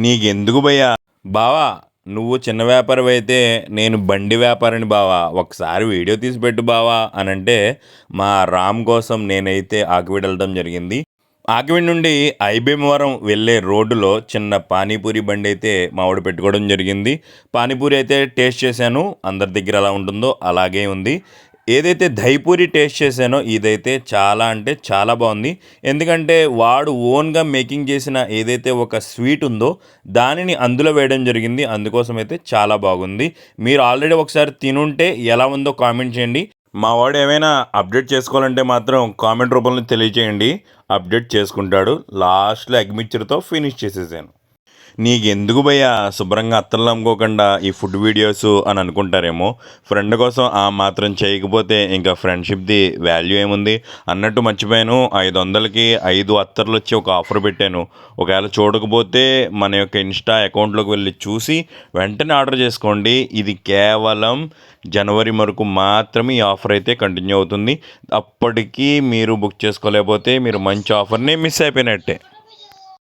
నీకెందుకు భయ్యా? బావా, నువ్వు చిన్న వ్యాపారమైతే నేను బండి వ్యాపారిని బావా, ఒకసారి వీడియో తీసి పెట్టు బావా అనంటే, మా రామ్ కోసం నేనైతే ఆకివీడు వెళ్ళడం జరిగింది. ఆకివీడు నుండి ఐబీఎంవరం వెళ్ళే రోడ్డులో చిన్న పానీపూరి బండి అయితే మా వాడు పెట్టుకోవడం జరిగింది. పానీపూరి అయితే టేస్ట్ చేశాను. అందరి దగ్గర ఎలా ఉంటుందో అలాగే ఉంది. ఏదైతే దహిపూరి టేస్ట్ చేశానో ఇదైతే చాలా అంటే చాలా బాగుంది. ఎందుకంటే వాడు ఓన్గా మేకింగ్ చేసిన ఏదైతే ఒక స్వీట్ ఉందో దానిని అందులో వేయడం జరిగింది. అందుకోసం అయితే చాలా బాగుంది. మీరు ఆల్రెడీ ఒకసారి తినుంటే ఎలా ఉందో కామెంట్ చేయండి. మా వాడు ఏమైనా అప్డేట్ చేసుకోవాలంటే మాత్రం కామెంట్ రూపంలో తెలియచేయండి. అప్డేట్ చేసుకుంటాడు. లాస్ట్లో ఎగ్ మిక్చర్తో ఫినిష్ చేసేసాను. నీకెందుకు భయ్యా, శుభ్రంగా అత్తలు అమ్ముకోకుండా ఈ ఫుడ్ వీడియోస్ అని అనుకుంటారేమో. ఫ్రెండ్ కోసం ఆ మాత్రం చేయకపోతే ఇంకా ఫ్రెండ్షిప్ది వాల్యూ ఏముంది అన్నట్టు మర్చిపోయాను. 500కి 5 అత్తర్లు వచ్చి ఒక ఆఫర్ పెట్టాను. ఒకవేళ చూడకపోతే మన యొక్క ఇన్స్టా అకౌంట్లోకి వెళ్ళి చూసి వెంటనే ఆర్డర్ చేసుకోండి. ఇది కేవలం జనవరి వరకు మాత్రమే ఈ ఆఫర్ అయితే కంటిన్యూ అవుతుంది. అప్పటికి మీరు బుక్ చేసుకోలేకపోతే మీరు మంచి ఆఫర్ని మిస్ అయిపోయినట్టే.